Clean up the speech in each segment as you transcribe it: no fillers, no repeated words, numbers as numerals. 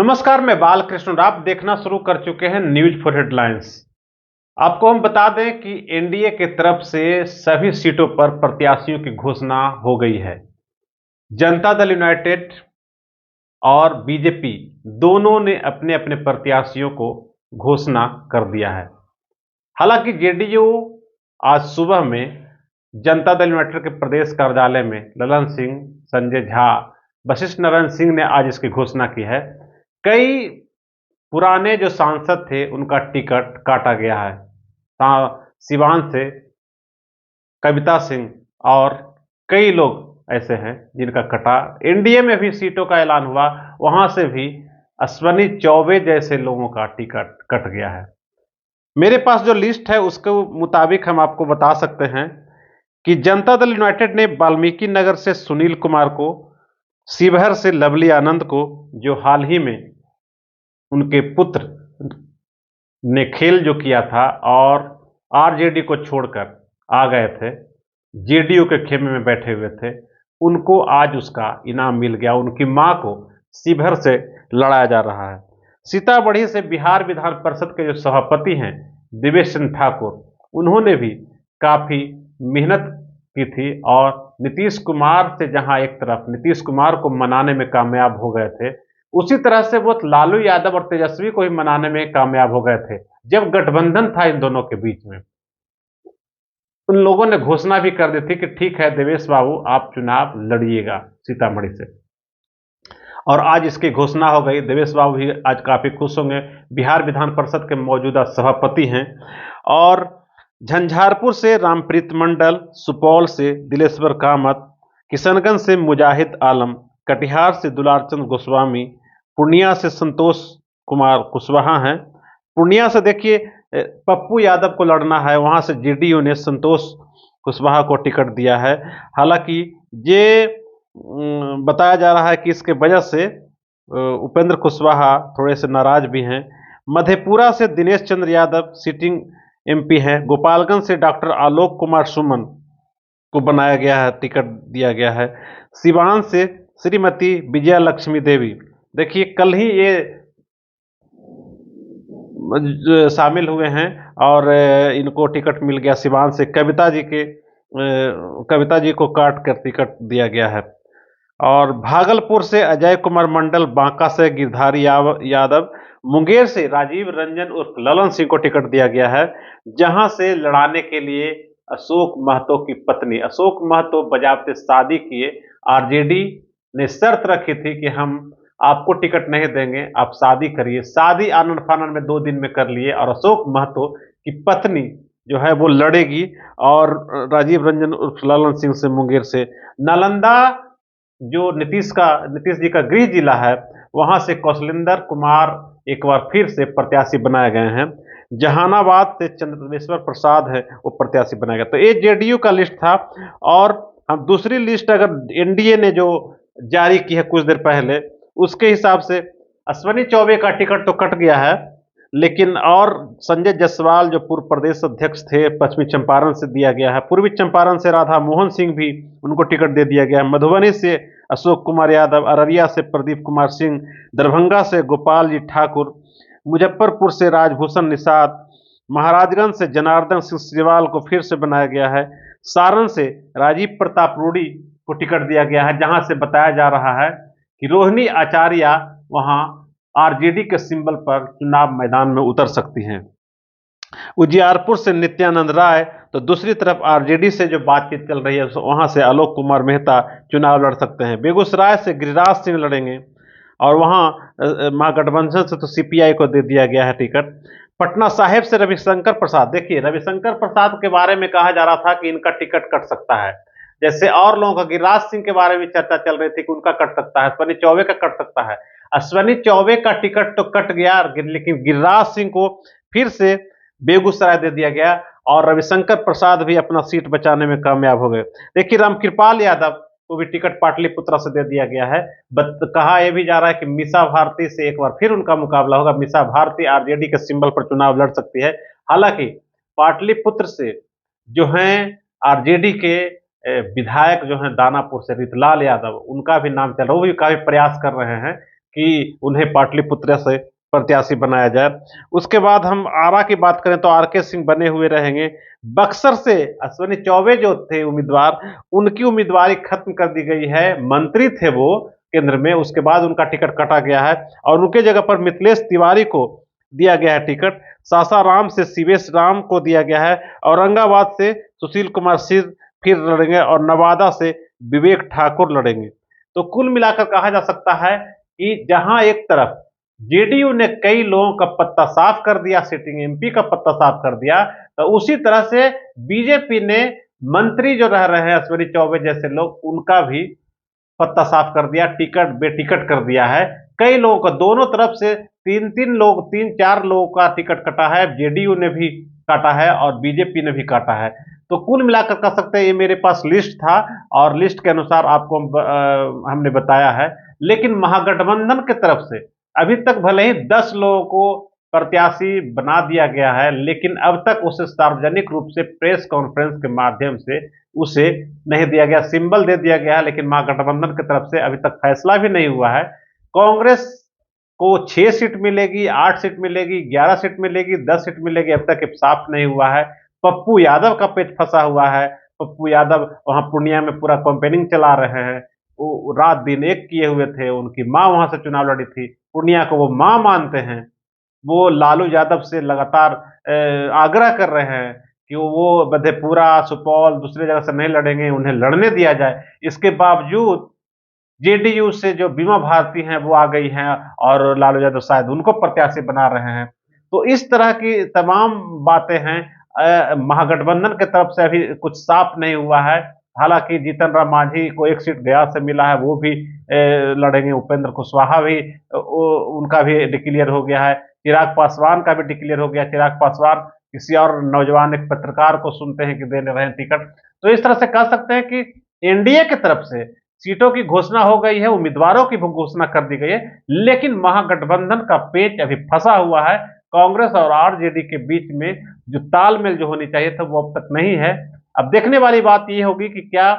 नमस्कार, मैं बालकृष्ण। आप देखना शुरू कर चुके हैं न्यूज फॉर हेडलाइंस। आपको हम बता दें कि एनडीए की तरफ से सभी सीटों पर प्रत्याशियों की घोषणा हो गई है। जनता दल यूनाइटेड और बीजेपी दोनों ने अपने अपने प्रत्याशियों को घोषणा कर दिया है। हालांकि जेडीयू आज सुबह में जनता दल यूनाइटेड के प्रदेश कार्यालय में ललन सिंह, संजय झा, वशिष्ठ नारायण सिंह ने आज इसकी घोषणा की है। कई पुराने जो सांसद थे उनका टिकट काटा गया है। सिवान से कविता सिंह और कई लोग ऐसे हैं जिनका कटा। एनडीए में भी सीटों का ऐलान हुआ, वहां से भी अश्वनी चौबे जैसे लोगों का टिकट कट गया है। मेरे पास जो लिस्ट है उसके मुताबिक हम आपको बता सकते हैं कि जनता दल यूनाइटेड ने वाल्मीकि नगर से सुनील कुमार को, शिवहर से लवली आनंद को, जो हाल ही में उनके पुत्र ने खेल जो किया था और आरजेडी को छोड़कर आ गए थे, जेडीयू के खेमे में बैठे हुए थे, उनको आज उसका इनाम मिल गया। उनकी मां को शिवहर से लड़ाया जा रहा है। सीतामढ़ी से बिहार विधान परिषद के जो सभापति हैं दिवेश चंद्र ठाकुर, उन्होंने भी काफी मेहनत की थी और नीतीश कुमार से जहां एक तरफ नीतीश कुमार को मनाने में कामयाब हो गए थे, उसी तरह से वो लालू यादव और तेजस्वी को भी मनाने में कामयाब हो गए थे। जब गठबंधन था इन दोनों के बीच में, उन लोगों ने घोषणा भी कर दी थी कि ठीक है देवेश बाबू, आप चुनाव लड़िएगा सीतामढ़ी से। और आज इसकी घोषणा हो गई। देवेश बाबू भी आज काफी खुश होंगे। बिहार विधान परिषद के मौजूदा सभापति हैं। और झंझारपुर से रामप्रीत मंडल, सुपौल से दिलेश्वर कामत, किशनगंज से मुजाहिद आलम, कटिहार से दुलारचंद गोस्वामी, पूर्णिया से संतोष कुमार कुशवाहा हैं। पूर्णिया से देखिए पप्पू यादव को लड़ना है, वहां से जेडीयू ने संतोष कुशवाहा को टिकट दिया है। हालांकि ये बताया जा रहा है कि इसके वजह से उपेंद्र कुशवाहा थोड़े से नाराज भी हैं। मधेपुरा से दिनेश चंद्र यादव सिटिंग एमपी हैं। गोपालगंज से डॉक्टर आलोक कुमार सुमन को बनाया गया है, टिकट दिया गया है। सिवान से श्रीमती विजया लक्ष्मी देवी, देखिए कल ही ये शामिल हुए हैं और इनको टिकट मिल गया। सिवान से कविता जी को काट कर टिकट दिया गया है। और भागलपुर से अजय कुमार मंडल, बांका से गिरधारी यादव, मुंगेर से राजीव रंजन उर्फ ललन सिंह को टिकट दिया गया है, जहां से लड़ाने के लिए अशोक महतो की पत्नी, अशोक महतो बजाबते शादी किए। आरजेडी ने शर्त रखी थी कि हम आपको टिकट नहीं देंगे, आप शादी करिए। शादी आनंद फानन में 2 दिन में कर लिए और अशोक महतो की पत्नी जो है वो लड़ेगी और राजीव रंजन उर्फ ललन सिंह से मुंगेर से। नालंदा जो नीतीश जी का गृह जिला है, वहां से कौशलेंद्र कुमार एक बार फिर से प्रत्याशी बनाए गए हैं। जहानाबाद से चंद्रशेखर प्रसाद है, वो प्रत्याशी बनाया गया। तो ये जेडीयू का लिस्ट था। और हम दूसरी लिस्ट अगर एनडीए ने जो जारी की है कुछ देर पहले, उसके हिसाब से अश्वनी चौबे का टिकट तो कट गया है, लेकिन और संजय जायसवाल जो पूर्व प्रदेश अध्यक्ष थे, पश्चिमी चंपारण से दिया गया है। पूर्वी चंपारण से राधा मोहन सिंह भी, उनको टिकट दे दिया गया है। मधुबनी से अशोक कुमार यादव, अररिया से प्रदीप कुमार सिंह, दरभंगा से गोपाल जी ठाकुर, मुजफ्फरपुर से राजभूषण निषाद, महाराजगंज से जनार्दन सिंह सिग्रीवाल को फिर से बनाया गया है। सारण से राजीव प्रताप रूडी को टिकट दिया गया है, जहां से बताया जा रहा है कि रोहिणी आचार्य वहां आरजेडी के सिंबल पर चुनाव मैदान में उतर सकती हैं। उजियारपुर से नित्यानंद राय, तो दूसरी तरफ आरजेडी से जो बातचीत चल रही है वहां से आलोक कुमार मेहता चुनाव लड़ सकते हैं। बेगूसराय से गिरिराज सिंह लड़ेंगे और वहां महागठबंधन से तो सीपीआई को दे दिया गया है टिकट। पटना साहिब से रविशंकर प्रसाद, देखिए रविशंकर प्रसाद के बारे में कहा जा रहा था कि इनका टिकट कट सकता है, जैसे और लोगों का। गिरिराज सिंह के बारे में चर्चा चल रही थी कि उनका कट सकता है, अश्वनी चौबे का कट सकता है। अश्वनी चौबे का टिकट तो कट गया, लेकिन गिरिराज सिंह को फिर से बेगूसराय दे दिया गया और रविशंकर प्रसाद भी अपना सीट बचाने में कामयाब हो गए। देखिए रामकृपाल यादव को भी टिकट पाटलिपुत्रा से दे दिया गया है। कहा यह भी जा रहा है कि मीसा भारती से एक बार फिर उनका मुकाबला होगा। मीसा भारती आरजेडी के सिंबल पर चुनाव लड़ सकती है। हालांकि पाटलिपुत्र से जो हैं आरजेडी के विधायक जो हैं दानापुर से रीतलाल यादव, उनका भी नाम चल रहा है, वो भी काफी प्रयास कर रहे हैं कि उन्हें पाटलिपुत्र से प्रत्याशी बनाया जाए। उसके बाद हम आरा की बात करें तो आर.के. सिंह बने हुए रहेंगे। बक्सर से अश्विनी चौबे जो थे उम्मीदवार, उनकी उम्मीदवारी खत्म कर दी गई है। मंत्री थे वो केंद्र में, उसके बाद उनका टिकट काटा गया है और उनके जगह पर मिथिलेश तिवारी को दिया गया है टिकट। सासाराम से शिवेश राम को दिया गया है। औरंगाबाद से सुशील कुमार सिंह फिर लड़ेंगे और नवादा से विवेक ठाकुर लड़ेंगे। तो कुल मिलाकर कहा जा सकता है कि जहां एक तरफ जेडीयू ने कई लोगों का पत्ता साफ कर दिया, सिटिंग एमपी का पत्ता साफ कर दिया, तो उसी तरह से बीजेपी ने मंत्री जो रह रहे हैं अश्विनी चौबे जैसे लोग, उनका भी पत्ता साफ कर दिया, टिकट बेटिकट कर दिया है। कई लोगों का दोनों तरफ से तीन चार लोगों का टिकट कटा है, जेडीयू ने भी काटा है और बीजेपी ने भी काटा है। तो कुल मिलाकर कह सकते हैं ये मेरे पास लिस्ट था और लिस्ट के अनुसार आपको हमने बताया है। लेकिन महागठबंधन की तरफ से अभी तक भले ही 10 लोगों को प्रत्याशी बना दिया गया है, लेकिन अब तक उसे सार्वजनिक रूप से प्रेस कॉन्फ्रेंस के माध्यम से उसे नहीं दिया गया, सिंबल दे दिया गया है, लेकिन महागठबंधन की तरफ से अभी तक फैसला भी नहीं हुआ है। कांग्रेस को 6 सीट मिलेगी, 8 सीट मिलेगी, 11 सीट मिलेगी, 10 सीट मिलेगी, अब तक साफ नहीं हुआ है। पप्पू यादव का पेच फंसा हुआ है। पप्पू यादव वहां पूर्णिया में पूरा कैंपेनिंग चला रहे हैं, वो रात दिन एक किए हुए थे। उनकी मां वहां से चुनाव लड़ी थी, पूर्णिया को वो मां मानते हैं। वो लालू यादव से लगातार आग्रह कर रहे हैं कि वो मधेपुरा, सुपौल, दूसरी जगह से नहीं लड़ेंगे, उन्हें लड़ने दिया जाए। इसके बावजूद जेडीयू से जो बीमा भारती हैं वो आ गई हैं और लालू यादव शायद उनको प्रत्याशी बना रहे हैं। तो इस तरह की तमाम बातें हैं। महागठबंधन की तरफ से अभी कुछ साफ नहीं हुआ है। हालांकि जीतन राम मांझी को 1 सीट गया से मिला है, वो भी लड़ेंगे। उपेंद्र कुशवाहा भी उनका भी डिक्लेयर हो गया है। चिराग पासवान का भी डिक्लेयर हो गया। चिराग पासवान किसी और नौजवान एक पत्रकार को सुनते हैं कि दे रहे हैं टिकट। तो इस तरह से कह सकते हैं कि एनडीए की तरफ से सीटों की घोषणा हो गई है, उम्मीदवारों की घोषणा कर दी गई है, लेकिन महागठबंधन का पेच अभी फंसा हुआ है। कांग्रेस और आरजेडी के बीच में जो तालमेल जो होनी चाहिए था वो अब तक नहीं है। अब देखने वाली बात ये होगी कि क्या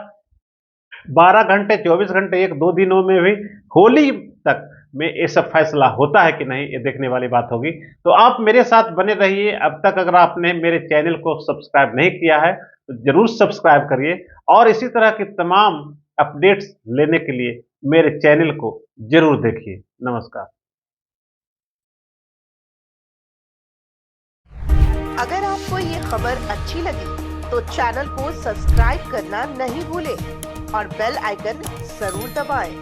12 घंटे, 24 घंटे, 1-2 दिनों में भी होली तक में ये सब फैसला होता है कि नहीं, ये देखने वाली बात होगी। तो आप मेरे साथ बने रहिए। अब तक अगर आपने मेरे चैनल को सब्सक्राइब नहीं किया है तो जरूर सब्सक्राइब करिए और इसी तरह की तमाम अपडेट्स लेने के लिए मेरे चैनल को जरूर देखिए। नमस्कार। अगर आपको ये खबर अच्छी लगी तो चैनल को सब्सक्राइब करना नहीं भूलें और बेल आइकन जरूर दबाएं।